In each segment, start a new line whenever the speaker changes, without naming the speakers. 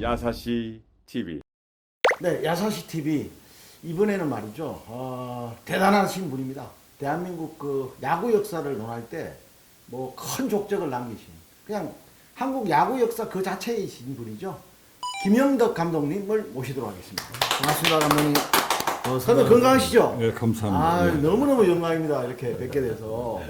야사시 TV.
네, 야사시 TV 이번에는 말이죠. 대단하신 분입니다. 대한민국 그 야구 역사를 논할 때 뭐 큰 족적을 남기신 그냥 한국 야구 역사 그 자체이신 분이죠. 김영덕 감독님을 모시도록 하겠습니다. 반갑습니다, 감독님. 선배 건강하시죠?
네, 감사합니다.
너무너무 영광입니다. 이렇게 뵙게 돼서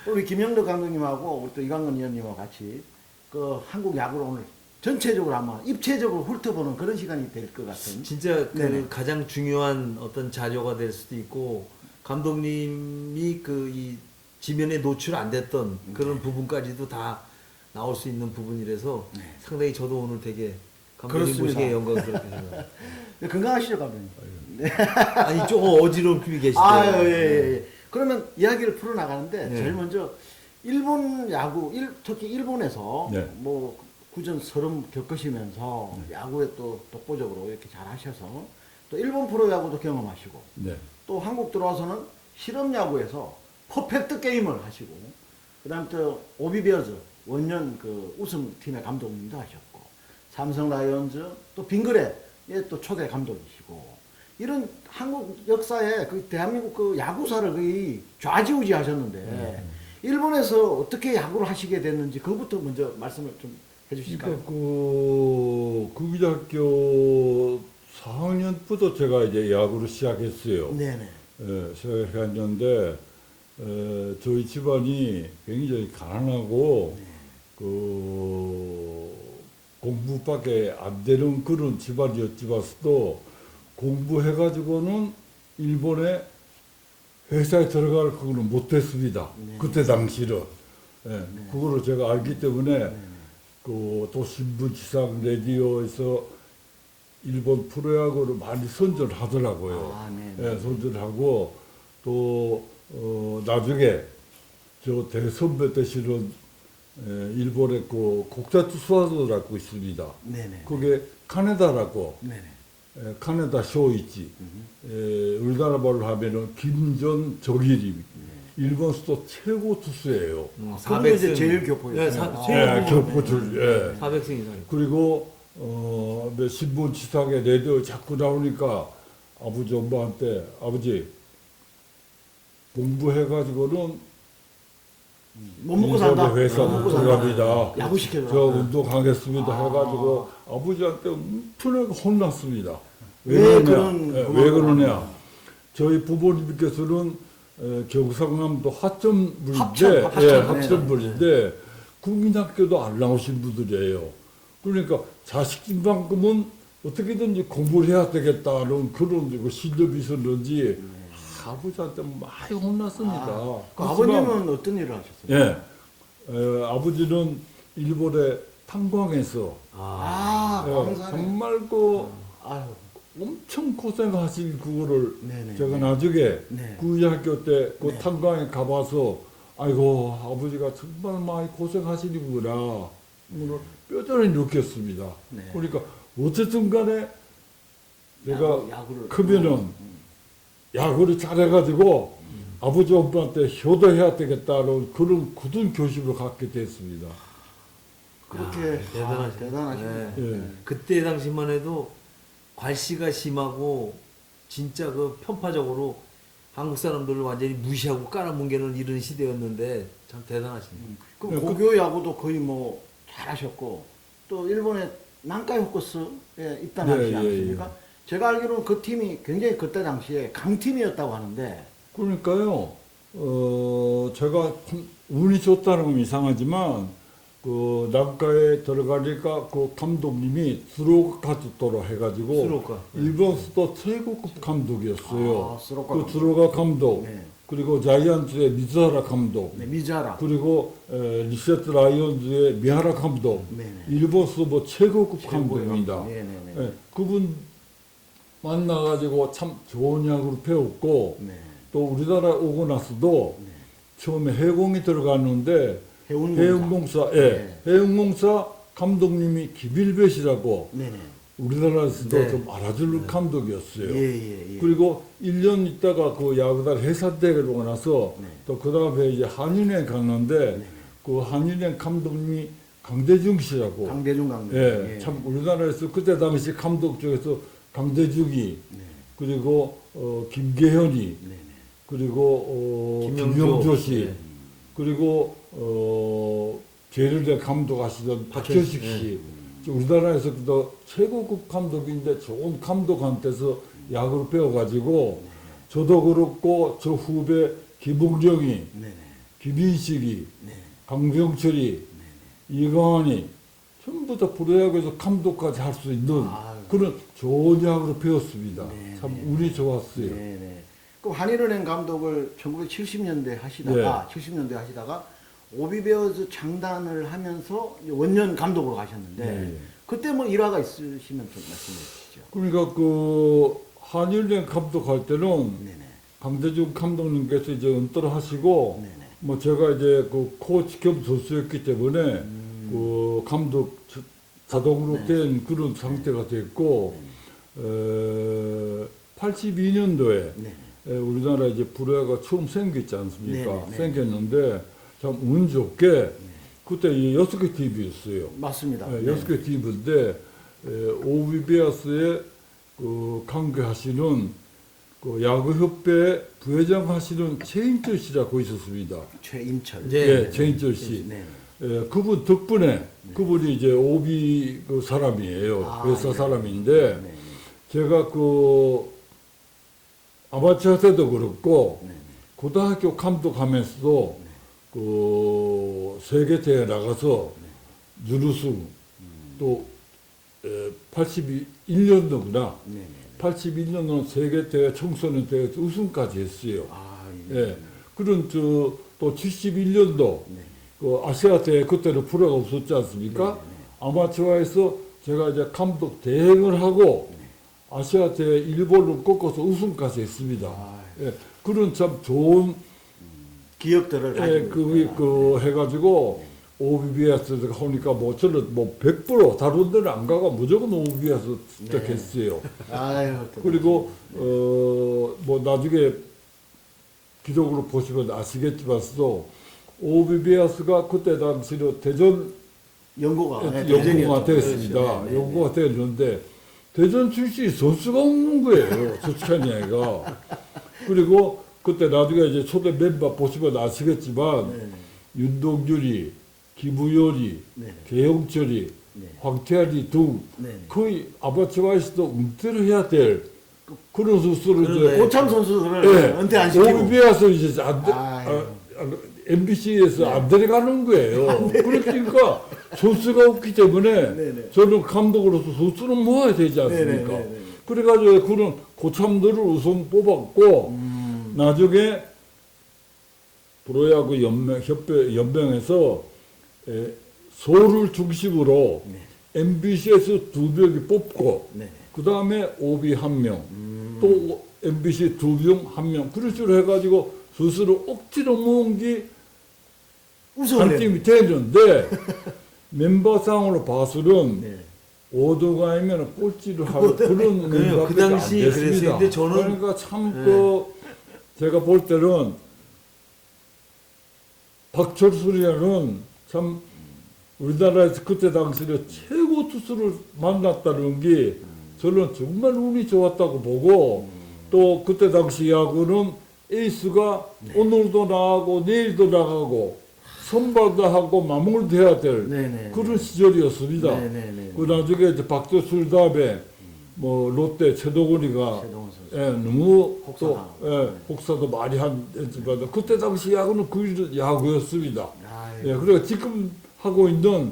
우리 김영덕 감독님하고 우리 또 이강근 위원님하고 같이 그 한국 야구를 오늘 전체적으로 한번 입체적으로 훑어보는 그런 시간이 될 것 같은.
진짜
네네.
그 가장 중요한 어떤 자료가 될 수도 있고 감독님이 그 이 지면에 노출 안 됐던 그런 부분까지도 다 나올 수 있는 부분이라서 상당히 저도 오늘 되게 감독님
그렇습니다.
모시기에 영광스럽게 생각합니다.
네, 건강하시죠, 감독님? 네.
아니 조금 어지러움이 계시대요.
예. 그러면 이야기를 풀어나가는데
네.
제일 먼저 일본 야구, 특히 일본에서
네.
뭐 구전 서름 겪으시면서 야구에 또 독보적으로 이렇게 잘 하셔서 또 일본 프로야구도 경험하시고
네.
또 한국 들어와서는 실업야구에서 퍼펙트 게임을 하시고 그다음 또 오비베어즈 원년 그 우승팀의 감독님도 하셨고 삼성 라이온즈 또 빙그레의 또 초대 감독이시고 이런 한국 역사에 그 대한민국 그 야구사를 거의 좌지우지 하셨는데 일본에서 어떻게 야구를 하시게 됐는지 그것부터 먼저 말씀을 좀 해주실까요?
그러니까 그 국민학교 4학년부터 제가 이제 야구를 시작했어요.
네네.
예, 시작했는데 저희 집안이 굉장히 가난하고 그 공부밖에 안 되는 그런 집안이었지만서도 공부해가지고는 일본에 회사에 들어갈 그거는 못했습니다.
네.
그때 당시는. 예, 그거를 제가 알기 때문에 그 또 신문, 지상, 라디오에서 일본 프로야구를 많이 선전을 하더라고요.
네.
예, 선전을 하고 또 나중에 저 대선배 되시는 일본의 그 국자투수와도라고 있습니다.
네네.
그게 카네다라고
네네.
카네다 쇼이치 우리나라 말로 하면은 김전 정일이 일본 수도 최고 투수예요.
그분이 이제 제일 교포였어요.
네,
교포들.
400승 이상.
그리고 뭐 신문 지상에 라디오 자꾸 나오니까 아버지 엄마한테 아버지 공부해가지고는
못 먹고 산다.
일본의 회사
못 먹고
들어갑니다.
야구 시켜줘.
저 운동하겠습니다 해가지고 아버지한테 엄청나게 혼났습니다.
왜
왜 그러냐? 저희 부모님께서는 경상남도 하천물인데, 하천물인데 국민학교도 안 나오신 분들이에요. 그러니까 자식들만큼은 어떻게든지 공부를 해야 되겠다는 그런 신념이 있었는지 아버지한테 많이 혼났습니다.
그 아버님은 어떤 일을 하셨어요?
예, 아버지는 일본의 탄광에서
광산에.
정말 그
아유,
엄청 고생하신 그거를
네네.
제가 나중에
네.
구의학교 때 그 탄광에 가봐서 아이고 아버지가 정말 많이 고생하시는구나 오늘 뼈저리 느꼈습니다.
네.
그러니까 어쨌든 간에 내가
야구를
크면은 야구를 잘해가지고 아버지 엄마한테 효도해야 되겠다는 그런 굳은 결심을 갖게 됐습니다.
그렇게
대단하시네.
대단하시네.
네.
예.
그때 당시만 해도 괄시가 심하고 진짜 그 편파적으로 한국 사람들을 완전히 무시하고 깔아뭉개는 이런 시대였는데 참 대단하시네요.
그 고교 야구도 거의 뭐 잘하셨고 또 일본의 난카이 호커스에 입단하지
예,
않습니까? 제가 알기로는 그 팀이 굉장히 그때 당시에 강팀이었다고 하는데
그러니까요, 제가 운이 좋다는 건 이상하지만, 그, 난카에 들어가니까 그 감독님이 스로카 카토토로 해가지고,
스로카.
일본 수도 최고급 감독이었어요.
스로카
그
감독.
스로카 감독,
네.
그리고 자이언츠의 미즈하라 감독,
네, 미자라.
그리고 리세트 라이온즈의 미하라 감독,
네네.
일본 수도 뭐 최고급 감독입니다.
네네네.
예, 그분 만나가지고 참 좋은 야구를 배웠고,
네.
또 우리나라 오고 나서도 처음에 해공이 들어갔는데 해운공사, 해운공사 감독님이 김일배시라고
네네.
우리나라에서도
네.
좀 알아주는 감독이었어요.
예.
그리고 1년 있다가 그 야구단 해산대회로 나서
네.
또 그 다음에 이제 한인회 갔는데 그 한인회 감독님이 강대중 씨라고.
강대중 감독.
예, 참 우리나라에서 그때 당시 감독 중에서 강대중이
네.
그리고 김계현이
네네.
그리고
김영조.
김영조 씨
네.
그리고 제일대 감독하시던 박효식
네.
씨 우리나라에서 또 최고급 감독인데 좋은 감독한테서 야구를 배워가지고 저도 그렇고 저 후배 김웅정이
네네.
김인식이
네.
강병철이 이강환이 전부 다 프로야구에서 감독까지 할 수 있는
아유.
그런 좋은 야구를 배웠습니다.
네,
참
네.
운이 좋았어요.
네네. 그 한일은행 감독을 1970년대 하시다가 70년대 하시다가 오비베어즈 장단을 하면서 이제 원년 감독으로 가셨는데
네.
그때 뭐 일화가 있으시면 좀 말씀해 주시죠.
그러니까 그 한일행 감독할 때는
네네.
강대중 감독님께서 이제 은퇴를 하시고
네네.
뭐 제가 이제 그 코치 겸 선수였기 때문에 그 감독 자동으로
네.
된 그런 상태가 됐고 82년도에
네네.
우리나라 이제 프로야구가 처음 생겼지 않습니까?
네네.
생겼는데 참 운 좋게 그때 이 6개 TV였어요.
맞습니다.
네,
네.
6개 TV인데 오비베어스에 그 관계하시는 그 야구협회 부회장 하시는 최인철 씨라고 있었습니다.
최인철.
네.
예, 최인철 씨.
네.
그분 덕분에 그분이 이제 오비 그 사람이에요.
아,
회사
네.
사람인데
네.
제가 그 아마추어 때도 그렇고
네.
고등학교 감독하면서도 그 세계대회 나가서 준우승 또 81년도구나.
네네.
81년도는 세계대회 청소년 대회에서 우승까지 했어요.
아,
예. 그런 또 71년도
네.
그 아시아 대회 그때는 프로가 없었지 않습니까? 아마추어에서 제가 이제 감독 대행을 하고 아시아 대회 일본을 꺾어서 우승까지 했습니다.
아,
예. 그런 참 좋은
기억들을
예,
가지고
그 해가지고 OBBS 하니까 뭐 저는 뭐 100% 다른 데는 안 가고 무조건 OBBS 시작했어요.
아유, 또
그리고 뭐 나중에 기록으로 보시면 아시겠지만서도 OBBS가 그때 당시로 대전
연고가
연구가 됐습니다.
네, 네,
연구가 됐는데 대전 출신 선수가 없는 거예요. 솔직한 이야기가. 그리고 그때 나중에 이제 초대 멤버 보시면 아시겠지만
네.
윤동준이, 김우열이,
네.
개영철이,
네.
황태환이 등
네.
거의 아마추어에서도 은퇴를 해야 될 그런 선수를
그러네.
이제
고참 선수들을 은퇴 안 시키고
OBB에서 이제 안 돼,
아유.
MBC에서 안 데려가는 거예요. 그러니까 선수가 없기 때문에
네네.
저는 감독으로서 선수는 모아야 되지 않습니까?
네네네네.
그래가지고 그런 고참들을 우선 뽑았고 나중에 프로야구 협회 연맹에서 서울을 중심으로
네.
MBC에서 2명이 뽑고
네.
그 다음에 OB 1명, 또 MBC 2명, 1명 그런 식으로 해가지고 스스로 억지로 모은 게
우승을
한
해요.
팀이 되는데 멤버상으로 봐서는
네.
5등아니면 꼴찌를 하고 그런
그래요. 그
멤버밖에 안
당시
됐습니다.
그랬어요. 근데 저는
그러니까 참 제가 볼 때는 박철순이라는 참 우리나라에서 그때 당시에 최고 투수를 만났다는 게 저는 정말 운이 좋았다고 보고 또 그때 당시 야구는 에이스가 오늘도 나가고 내일도 나가고 선발도 하고 마무리도 해야 될
네네.
그런 시절이었습니다.
네네네.
그 나중에 이제 박도술 다음에 뭐 롯데 최동원이가
최동원 선수.
예, 너무
혹사다.
또 혹사도 많이 했지만 그때 당시 야구는 그 야구였습니다.
아유.
예, 그리고 지금 하고 있는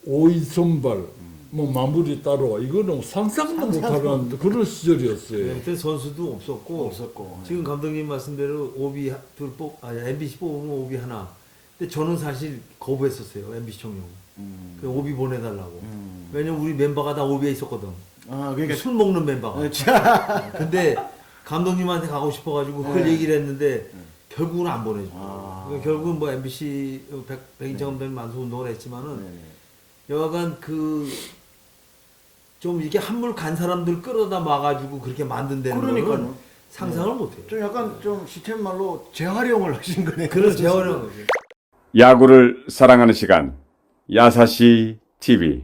5인 선발 뭐 마무리 따로 이거는 상상도 못하는 그런 시절이었어요.
그때 선수도 없었고
없었고.
지금 감독님 말씀대로 오비 MBC 뽑으면 오비 하나. 근데 저는 사실 거부했었어요. MBC 청룡. 그 오비 보내달라고. 왜냐면 우리 멤버가 다 오비에 있었거든.
아, 그러니까
술 먹는 멤버가. 근데 감독님한테 가고 싶어가지고 그걸 얘기를 했는데 결국은 안 보내줘. 결국은 뭐 MBC 백인창 감독님 만수 운동을 했지만은 여하간 좀 이렇게 한물 간 사람들 끌어다 막아주고 그렇게 만든다는
그러니까요.
거는 상상을 못해요.
좀 약간 좀 시스템 말로 재활용을 하신 거네요.
그런 재활용.
야구를 사랑하는 시간 야사시 TV